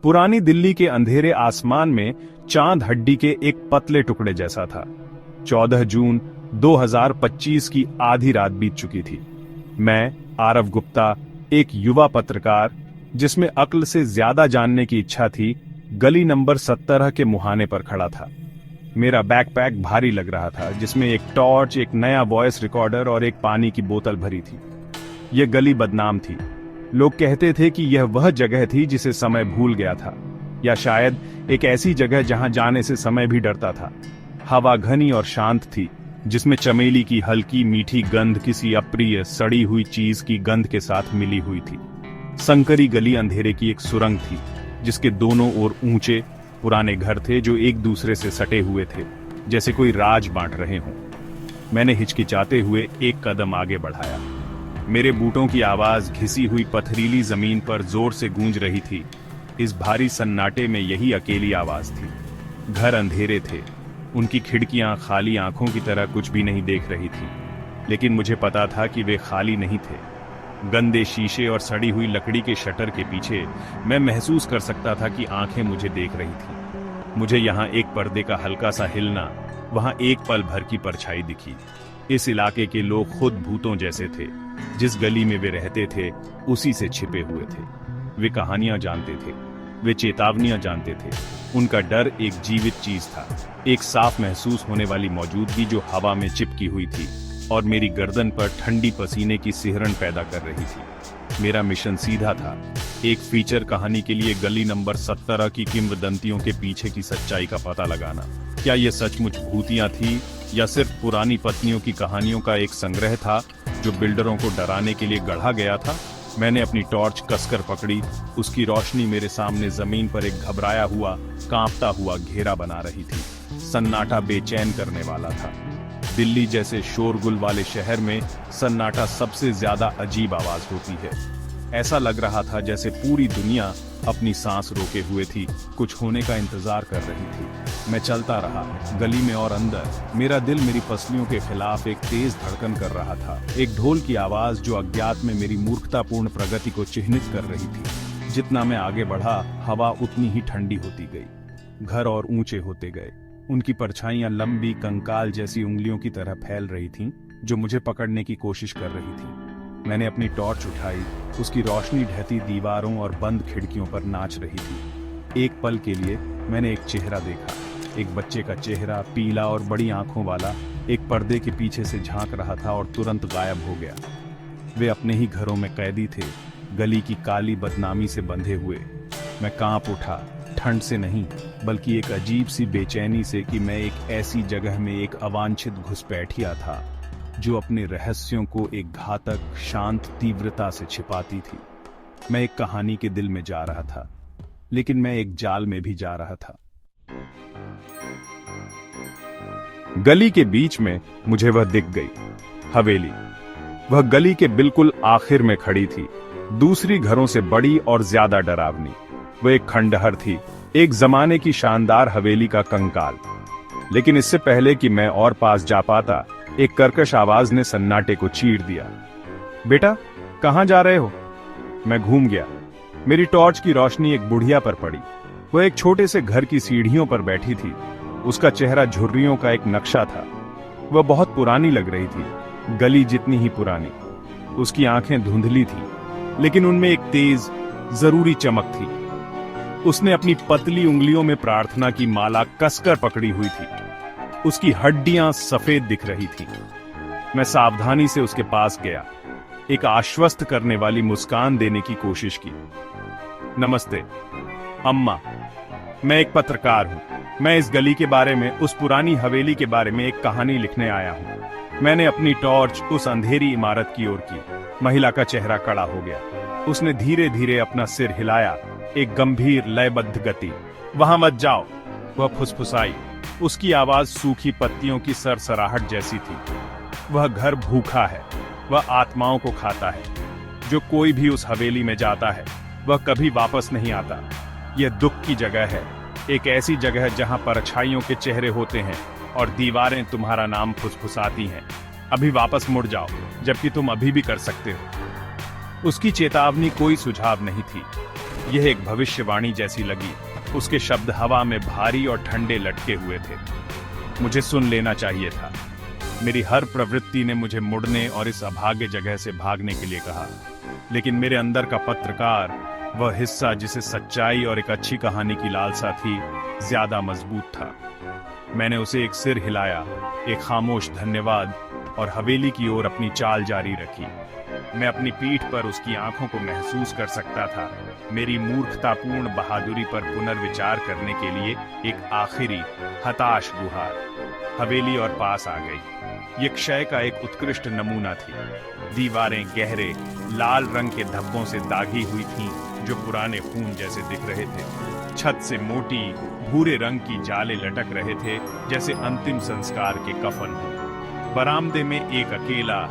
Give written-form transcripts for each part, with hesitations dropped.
पुरानी दिल्ली के अंधेरे आसमान में चांद हड्डी के एक पतले टुकड़े जैसा था। 14 जून 2025 की आधी रात बीत चुकी थी। मैं आरव गुप्ता, एक युवा पत्रकार जिसमें अक्ल से ज्यादा जानने की इच्छा थी, गली नंबर 17 के मुहाने पर खड़ा था। मेरा बैकपैक भारी लग रहा था, जिसमें एक टॉर्च, एक नया वॉइस रिकॉर्डर और एक पानी की बोतल भरी थी। यह गली बदनाम थी। लोग कहते थे कि यह वह जगह थी जिसे समय भूल गया था, या शायद एक ऐसी जगह जहां जाने से समय भी डरता था। हवा घनी और शांत थी, जिसमें चमेली की हल्की मीठी गंध किसी अप्रिय सड़ी हुई चीज की गंध के साथ मिली हुई थी। संकरी गली अंधेरे की एक सुरंग थी, जिसके दोनों ओर ऊंचे पुराने घर थे जो एक दूसरे से सटे हुए थे, जैसे कोई राज बांट रहे हों। मैंने हिचकिचाते हुए एक कदम आगे बढ़ाया। मेरे बूटों की आवाज घिसी हुई पथरीली जमीन पर जोर से गूंज रही थी। इस भारी सन्नाटे में यही अकेली आवाज थी। घर अंधेरे थे, उनकी खिड़कियां खाली आंखों की तरह कुछ भी नहीं देख रही थी, लेकिन मुझे पता था कि वे खाली नहीं थे। गंदे शीशे और सड़ी हुई लकड़ी के शटर के पीछे मैं महसूस कर सकता था कि आंखें मुझे देख रही थी। मुझे यहाँ एक पर्दे का हल्का सा हिलना, वहां एक पल भर की परछाई दिखी। इस इलाके के लोग खुद भूतों जैसे थे। जिस गली में वे रहते थे, उसी से छिपे हुए थे। वे कहानियां जानते थे, वे चेतावनियां जानते थे। उनका डर एक जीवित चीज था, एक साफ महसूस होने वाली मौजूदगी जो हवा में चिपकी हुई थी और मेरी गर्दन पर ठंडी पसीने की सिहरन पैदा कर रही थी। मेरा मिशन सीधा था, एक फीचर कहानी के लिए गली नंबर 17 की किंवदंतियों के पीछे की सच्चाई का पता लगाना। क्या ये सचमुच भूतियां थी, या सिर्फ पुरानी पत्नियों की कहानियों का एक संग्रह था जो बिल्डरों को डराने के लिए गढ़ा गया था? मैंने अपनी टॉर्च कसकर पकड़ी। उसकी रोशनी मेरे सामने जमीन पर एक घबराया हुआ, कांपता हुआ घेरा बना रही थी। सन्नाटा बेचैन करने वाला था। दिल्ली जैसे शोरगुल वाले शहर में सन्नाटा सबसे ज्यादा अजीब आवाज होती है। ऐसा लग रहा था जैसे पूरी दुनिया अपनी सांस रोके हुए थी, कुछ होने का इंतजार कर रही थी। मैं चलता रहा, गली में और अंदर। मेरा दिल मेरी पसलियों के खिलाफ एक तेज धड़कन कर रहा था, एक ढोल की आवाज जो अज्ञात में मेरी मूर्खतापूर्ण प्रगति को चिह्नित कर रही थी। जितना मैं आगे बढ़ा, हवा उतनी ही ठंडी होती गई। घर और ऊंचे होते गए, उनकी परछाइयां लंबी कंकाल जैसी उंगलियों की तरह फैल रही थीं, जो मुझे पकड़ने की कोशिश कर रही थी। मैंने अपनी टॉर्च उठाई। उसकी रोशनी ढहती दीवारों और बंद खिड़कियों पर नाच रही थी। एक पल के लिए मैंने एक चेहरा देखा, एक बच्चे का चेहरा, पीला और बड़ी आंखों वाला, एक पर्दे के पीछे से झांक रहा था और तुरंत गायब हो गया। वे अपने ही घरों में कैदी थे, गली की काली बदनामी से बंधे हुए। मैं कांप उठा, ठंड से नहीं, बल्कि एक अजीब सी बेचैनी से कि मैं एक ऐसी जगह में एक अवांछित घुसपैठिया था जो अपने रहस्यों को एक घातक शांत तीव्रता से छिपाती थी। मैं एक कहानी के दिल में जा रहा था, लेकिन मैं एक जाल में भी जा रहा था। गली के बीच में मुझे वह दिख गई, हवेली। वह गली के बिल्कुल आखिर में खड़ी थी, दूसरी घरों से बड़ी और ज्यादा डरावनी। वह एक खंडहर थी, एक जमाने की शानदार हवेली का कंकाल। लेकिन इससे पहले कि मैं और पास जा पाता, एक कर्कश आवाज ने सन्नाटे को चीर दिया। बेटा, कहां जा रहे हो? मैं घूम गया। मेरी टॉर्च की रोशनी एक बुढ़िया पर पड़ी। वह एक छोटे से घर की सीढ़ियों पर बैठी थी। उसका चेहरा झुर्रियों का एक नक्शा था। वह बहुत पुरानी लग रही थी, गली जितनी ही पुरानी। उसकी आंखें धुंधली थी, लेकिन उनमें एक तेज, जरूरी चमक थी। उसने अपनी पतली उंगलियों में प्रार्थना की माला कसकर पकड़ी हुई थी। उसकी हड्डियां सफेद दिख रही थी। मैं सावधानी से उसके पास गया, एक आश्वस्त करने वाली मुस्कान देने की कोशिश की। नमस्ते अम्मा, मैं एक पत्रकार हूं। मैं इस गली के बारे में, उस पुरानी हवेली के बारे में एक कहानी लिखने आया हूं। मैंने अपनी टॉर्च उस अंधेरी इमारत की ओर की। महिला का चेहरा कड़ा हो गया। उसने धीरे धीरे अपना सिर हिलाया, एक गंभीर लयबद्ध गति। वहां मत जाओ, वह फुसफुसाई। उसकी आवाज सूखी पत्तियों की सरसराहट जैसी थी। वह घर भूखा है, वह आत्माओं को खाता है। जो कोई भी उस हवेली में जाता है, वह कभी वापस नहीं आता। यह दुख की जगह है, एक ऐसी जगह जहां परछाइयों के चेहरे होते हैं और दीवारें तुम्हारा नाम फुसफुसाती हैं। अभी वापस मुड़ जाओ, जबकि तुम अभी भी कर सकते हो। उसकी चेतावनी कोई सुझाव नहीं थी। यह एक भविष्यवाणी जैसी लगी। उसके शब्द हवा में भारी और ठंडे लटके हुए थे। मुझे सुन लेना चाहिए था। मेरी हर प्रवृत्ति ने मुझे मुड़ने और इस अभागे जगह से भागने के लिए कहा, लेकिन मेरे अंदर का पत्रकार, वह हिस्सा जिसे सच्चाई और एक अच्छी कहानी की लालसा थी, ज्यादा मजबूत था। मैंने उसे एक सिर हिलाया, एक खामोश धन्यवाद, और हवेली की ओर अपनी चाल जारी रखी। मैं अपनी पीठ पर उसकी आंखों को महसूस कर सकता था। मेरी मूर्खतापूर्ण बहादुरी पर पुनर्विचार करने के लिए एक आखिरी हताश गुहार। हवेली और पास आ गई। ये क्षय का एक उत्कृष्ट नमूना थी। दीवारें गहरे लाल रंग के धब्बों से दागी हुई थीं, जो पुराने खून जैसे दिख रहे थे। छत से मोटी भूरे रंग की जाले लटक रहे थे, जैसे अंतिम संस्कार के कफन हो। बरामदे में एक अकेला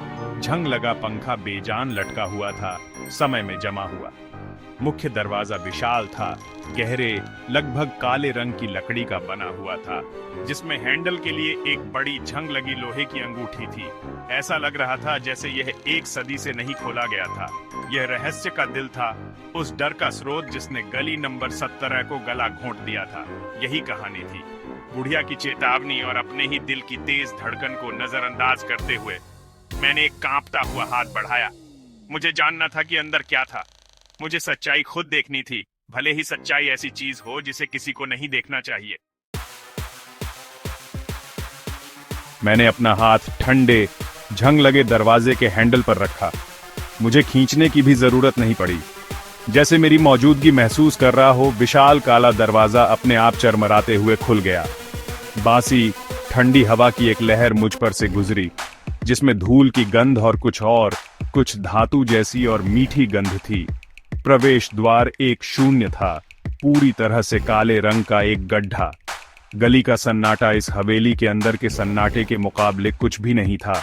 झंग लगा पंखा बेजान लटका हुआ था, समय में जमा हुआ। मुख्य दरवाजा विशाल था, गहरे लगभग काले रंग की लकड़ी का बना हुआ था, जिसमें हैंडल के लिए एक बड़ी झंग लगी लोहे की अंगूठी थी। ऐसा लग रहा था जैसे यह एक सदी से नहीं खोला गया था। यह रहस्य का दिल था, उस डर का स्रोत जिसने गली नंबर 17 को गला घोंट दिया था। यही कहानी थी। बुढ़िया की चेतावनी और अपने ही दिल की तेज धड़कन को नजरअंदाज करते हुए मैंने एक कांपता हुआ हाथ बढ़ाया। मुझे जानना था कि अंदर क्या था। मुझे सच्चाई खुद देखनी थी, भले ही सच्चाई ऐसी चीज हो जिसे किसी को नहीं देखना चाहिए। मैंने अपना हाथ ठंडे झंग लगे दरवाजे के हैंडल पर रखा। मुझे खींचने की भी जरूरत नहीं पड़ी। जैसे मेरी मौजूदगी महसूस कर रहा हो, विशाल काला दरवाजा अपने आप चरमराते हुए खुल गया। बासी ठंडी हवा की एक लहर मुझ पर से गुजरी, जिसमें धूल की गंध और कुछ धातु जैसी और मीठी गंध थी। प्रवेश द्वार एक शून्य था, पूरी तरह से काले रंग का एक गड्ढा। गली का सन्नाटा इस हवेली के अंदर के सन्नाटे के मुकाबले कुछ भी नहीं था।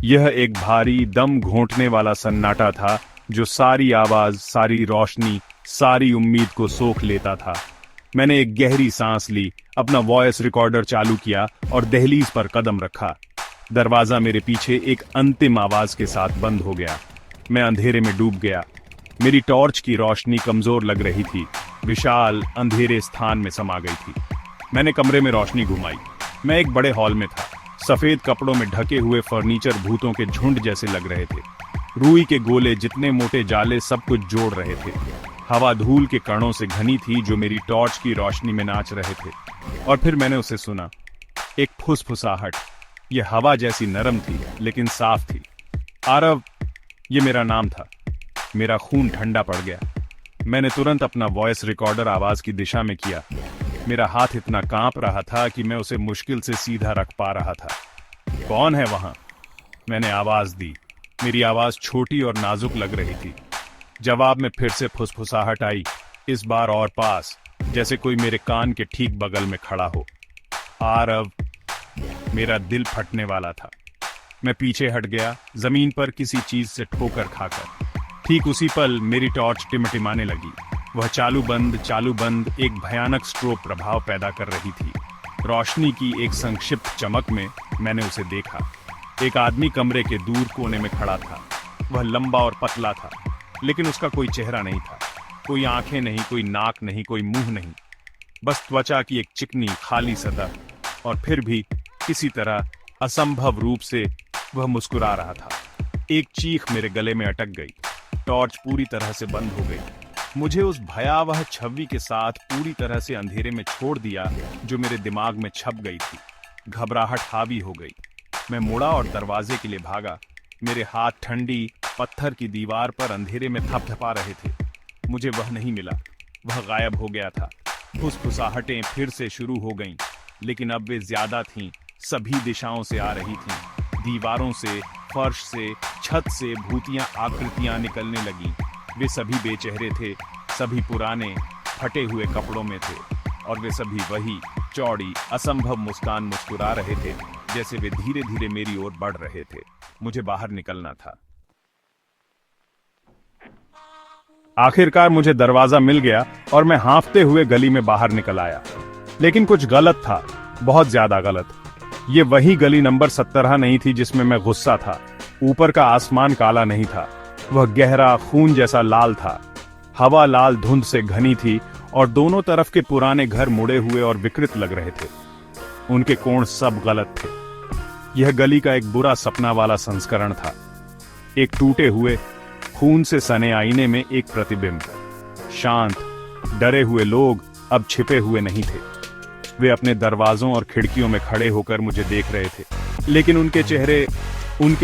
यह एक भारी दम घोंटने वाला सन्नाटा था, जो सारी आवाज, सारी रोशनी, सारी उम्मीद को सोख लेता था। मैंने एक गहरी सांस ली, अपना वॉइस रिकॉर्डर चालू किया और दहलीज पर कदम रखा। दरवाजा मेरे पीछे एक अंतिम आवाज के साथ बंद हो गया। मैं अंधेरे में डूब गया। मेरी टॉर्च की रोशनी कमजोर लग रही थी, विशाल अंधेरे स्थान में समा गई थी। मैंने कमरे में रोशनी घुमाई। मैं एक बड़े हॉल में था। सफेद कपड़ों में ढके हुए फर्नीचर भूतों के झुंड जैसे लग रहे थे। रुई के गोले जितने मोटे जाले सब कुछ जोड़ रहे थे। हवा धूल के कणों से घनी थी, जो मेरी टॉर्च की रोशनी में नाच रहे थे। और फिर मैंने उसे सुना, एक फुसफुसाहट। यह हवा जैसी नरम थी, लेकिन साफ थी। आरव, ये मेरा नाम था। मेरा खून ठंडा पड़ गया। मैंने तुरंत अपना वॉइस रिकॉर्डर आवाज की दिशा में किया। मेरा हाथ इतना कांप रहा था कि मैं उसे मुश्किल से सीधा रख पा रहा था। कौन है वहां? मैंने आवाज दी। मेरी आवाज छोटी और नाजुक लग रही थी। जवाब में फिर से फुसफुसाहट आई, इस बार और पास, जैसे कोई मेरे कान के ठीक बगल में खड़ा हो। आरव। मेरा दिल फटने वाला था। मैं पीछे हट गया, जमीन पर किसी चीज से ठोकर खाकर। ठीक उसी पल मेरी टॉर्च टिमटिमाने लगी। वह चालू बंद एक भयानक स्ट्रोब प्रभाव पैदा कर रही थी। रोशनी की एक संक्षिप्त चमक में मैंने उसे देखा। एक आदमी कमरे के दूर कोने में खड़ा था। वह लंबा और पतला था, लेकिन उसका कोई चेहरा नहीं था। कोई आंखें नहीं, कोई नाक नहीं, कोई मुंह नहीं, बस त्वचा की एक चिकनी खाली सतह। और फिर भी किसी तरह असंभव रूप से वह मुस्कुरा रहा था। एक चीख मेरे गले में अटक गई। टॉर्च पूरी तरह से बंद हो गई। मुझे उस भयावह छवि के साथ पूरी तरह से अंधेरे में छोड़ दिया, जो मेरे दिमाग में छप गई थी। घबराहट हावी हो गई। मैं मुड़ा और दरवाजे के लिए भागा। मेरे हाथ ठंडी पत्थर की दीवार पर अंधेरे में थपथपा रहे थे। मुझे वह नहीं मिला। वह गायब हो गया था। फुसफुसाहटें फिर से शुरू हो गईं, लेकिन अब वे ज्यादा थीं, सभी दिशाओं से आ रही थीं। दीवारों से, फर्श से, छत से भूतियां आकृतियां निकलने लगीं। वे सभी बेचेहरे थे, सभी पुराने फटे हुए कपड़ों में थे, और वे सभी वही चौड़ी असंभव मुस्कान मुस्कुरा रहे थे, जैसे वे धीरे धीरे मेरी ओर बढ़ रहे थे। मुझे बाहर निकलना था। आखिरकार मुझे दरवाजा मिल गया और मैं हांफते हुए गली में बाहर निकल आया। लेकिन कुछ गलत था, बहुत ज्यादा गलत। ये वही गली नंबर 17 नहीं थी जिसमें मैं गुस्सा था। ऊपर का आसमान काला नहीं था, वह गहरा खून जैसा लाल था। हवा लाल धुंध से घनी थी और दोनों तरफ के पुराने घर मुड़े हुए और विकृत लग रहे थे। उनके कोण सब गलत थे। यह गली का एक बुरा सपना वाला संस्करण था। एक टूटे हुए खून से सने आईने में एक प्रतिबिंब। शांत डरे हुए लोग अब छिपे हुए नहीं थे। वे अपने दरवाजों और खिड़कियों में खड़े होकर मुझे देख रहे थे, लेकिन उनके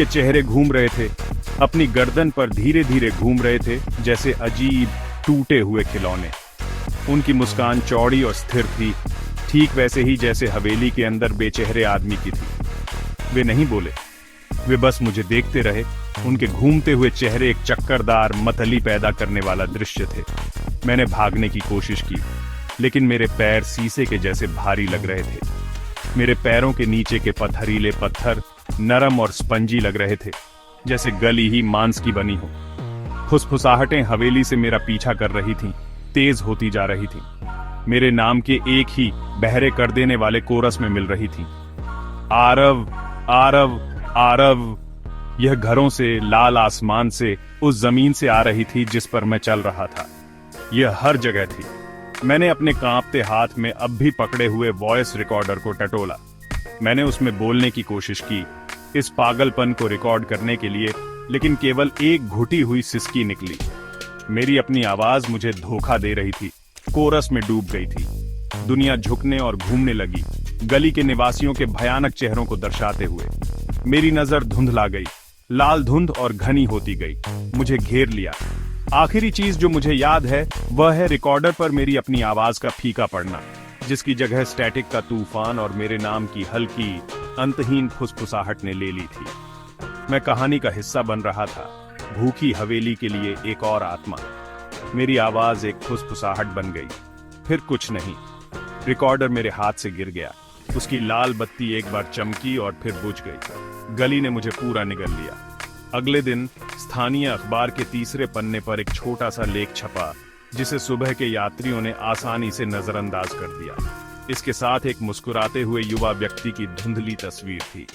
चेहरे घूम रहे थे, अपनी गर्दन पर धीरे धीरे घूम रहे थे, जैसे अजीब टूटे हुए खिलौने। उनकी मुस्कान चौड़ी और स्थिर थी, ठीक वैसे ही जैसे हवेली के अंदर बेचेहरे आदमी की थी। वे नहीं बोले, वे बस मुझे देखते रहे। उनके घूमते हुए चेहरे एक चक्करदार मतली पैदा करने वाला दृश्य थे। मैंने भागने की कोशिश की, लेकिन मेरे पैर शीशे के जैसे भारी लग रहे थे। मेरे पैरों के नीचे के पथरीले पत्थर नरम और स्पंजी लग रहे थे, जैसे गली ही मांस की बनी हो। फुसफुसाहटें हवेली से मेरा पीछा कर रही थीं, तेज होती जा रही थीं। मेरे नाम के एक ही बहरे कर देने वाले कोरस में मिल रही थीं। आरव, आरव, आरव। यह घरों से, लाल आसमान से, उस जमीन से आ रही थी जिस पर मैं चल रहा था। यह हर जगह थी। मैंने अपने कांपते हाथ में अब भी पकड़े हुए वॉइस रिकॉर्डर को टटोला। मैंने उसमें बोलने की कोशिश की, इस पागलपन को रिकॉर्ड करने के लिए, लेकिन केवल एक घुटी हुई सिसकी निकली। मेरी अपनी आवाज मुझे धोखा दे रही थी, कोरस में डूब गई थी। दुनिया झुकने और घूमने लगी, गली के निवासियों के भयानक चेहरों को दर्शाते हुए। मेरी नजर धुंधला गई, लाल धुंध और घनी होती गई, मुझे घेर लिया। आखिरी चीज जो मुझे याद है वह है रिकॉर्डर पर मेरी अपनी आवाज का फीका पड़ना, जिसकी जगह स्टैटिक का तूफान और मेरे नाम की हल्की अंतहीन फुसफुसाहट ने ले ली थी। मैं कहानी का हिस्सा बन रहा था, भूखी हवेली के लिए एक और आत्मा। मेरी आवाज एक फुसफुसाहट बन गई, फिर कुछ नहीं। रिकॉर्डर मेरे हाथ से गिर गया, उसकी लाल बत्ती एक बार चमकी और फिर बुझ गई। गली ने मुझे पूरा निगल लिया। अगले दिन स्थानीय अखबार के तीसरे पन्ने पर एक छोटा सा लेख छपा, जिसे सुबह के यात्रियों ने आसानी से नजरअंदाज कर दिया। इसके साथ एक मुस्कुराते हुए युवा व्यक्ति की धुंधली तस्वीर थी।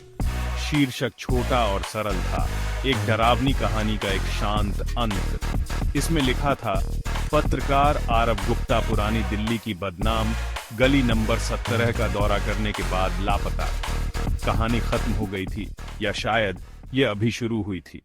शीर्षक छोटा और सरल था, एक डरावनी कहानी का एक शांत अंत। इसमें लिखा था, पत्रकार आरव गुप्ता पुरानी दिल्ली की बदनाम गली नंबर 17 का दौरा करने के बाद लापता। कहानी खत्म हो गई थी, या शायद ये अभी शुरू हुई थी।